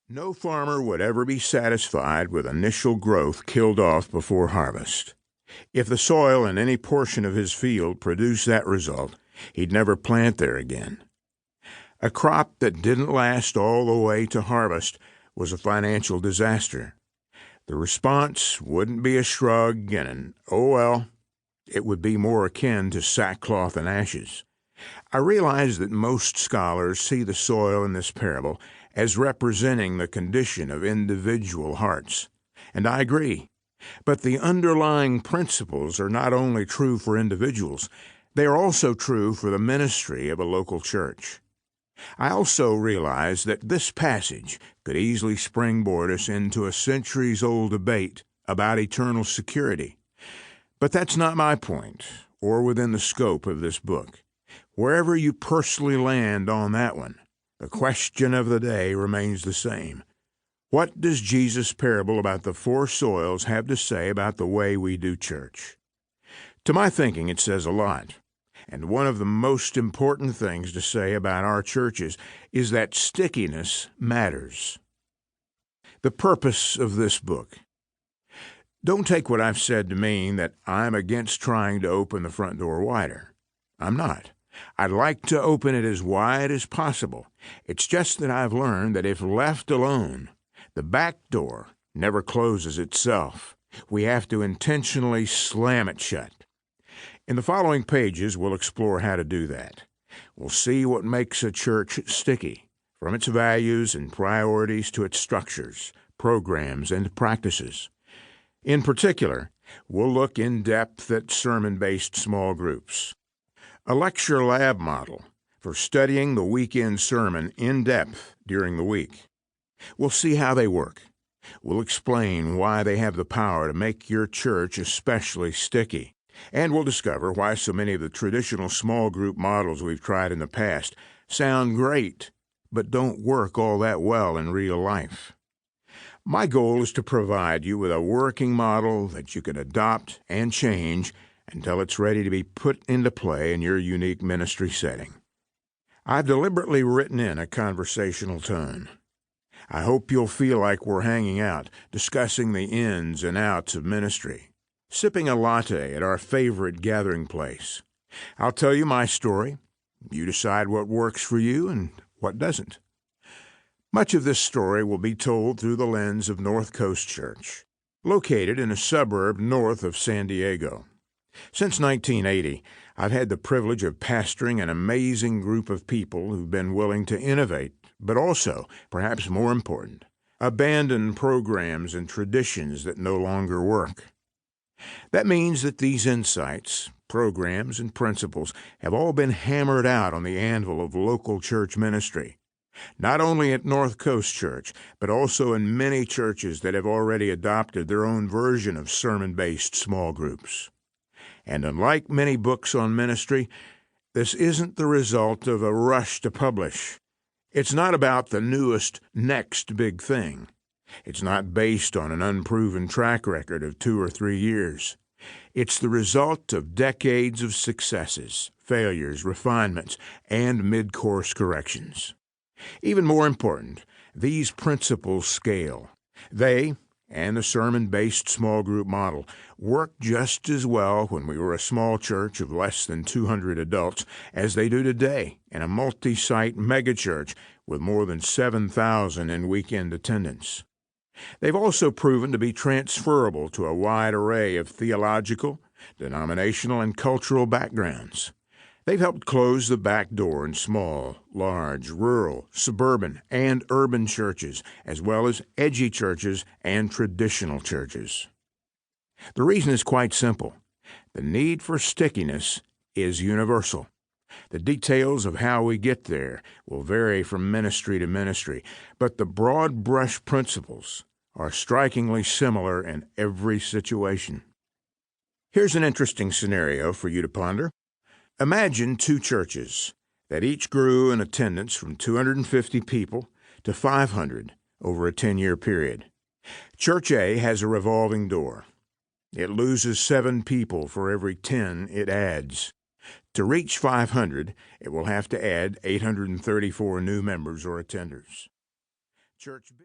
No farmer would ever be satisfied with initial growth killed off before harvest. If the soil in any portion of his field produced that result, he'd never plant there again. A crop that didn't last all the way to harvest was a financial disaster. The response wouldn't be a shrug and an, "Oh well." It would be more akin to sackcloth and ashes. I realize that most scholars see the soil in this parable as representing the condition of individual hearts, and I agree. But the underlying principles are not only true for individuals, they are also true for the ministry of a local church. I also realize that this passage could easily springboard us into a centuries-old debate about eternal security. But that's not my point, or within the scope of this book. Wherever you personally land on that one, the question of the day remains the same. What does Jesus' parable about the four soils have to say about the way we do church? To my thinking, it says a lot. And one of the most important things to say about our churches is that stickiness matters. The purpose of this book. Don't take what I've said to mean that I'm against trying to open the front door wider. I'm not. I'd like to open it as wide as possible. It's just that I've learned that if left alone, the back door never closes itself. We have to intentionally slam it shut. In the following pages, we'll explore how to do that. We'll see what makes a church sticky, from its values and priorities to its structures, programs, and practices. In particular, we'll look in depth at sermon-based small groups, a lecture lab model for studying the weekend sermon in depth during the week. We'll see how they work. We'll explain why they have the power to make your church especially sticky. And we'll discover why so many of the traditional small group models we've tried in the past sound great, but don't work all that well in real life. My goal is to provide you with a working model that you can adopt and change until it's ready to be put into play in your unique ministry setting. I've deliberately written in a conversational tone. I hope you'll feel like we're hanging out, discussing the ins and outs of ministry, sipping a latte at our favorite gathering place. I'll tell you my story. You decide what works for you and what doesn't. Much of this story will be told through the lens of North Coast Church, located in a suburb north of San Diego. Since 1980, I've had the privilege of pastoring an amazing group of people who've been willing to innovate, but also, perhaps more important, abandon programs and traditions that no longer work. That means that these insights, programs, and principles have all been hammered out on the anvil of local church ministry, not only at North Coast Church, but also in many churches that have already adopted their own version of sermon-based small groups. And unlike many books on ministry, this isn't the result of a rush to publish. It's not about the newest, next big thing. It's not based on an unproven track record of 2 or 3 years. It's the result of decades of successes, failures, refinements, and mid-course corrections. Even more important, these principles scale. They, and the sermon-based small group model, worked just as well when we were a small church of less than 200 adults as they do today in a multi-site megachurch with more than 7,000 in weekend attendance. They've also proven to be transferable to a wide array of theological, denominational, and cultural backgrounds. They've helped close the back door in small, large, rural, suburban, and urban churches, as well as edgy churches and traditional churches. The reason is quite simple. The need for stickiness is universal. The details of how we get there will vary from ministry to ministry, but the broad brush principles are strikingly similar in every situation. Here's an interesting scenario for you to ponder. Imagine 2 churches that each grew in attendance from 250 people to 500 over a 10-year period. Church A has a revolving door. It loses 7 people for every 10 it adds. To reach 500, it will have to add 834 new members or attenders. Church B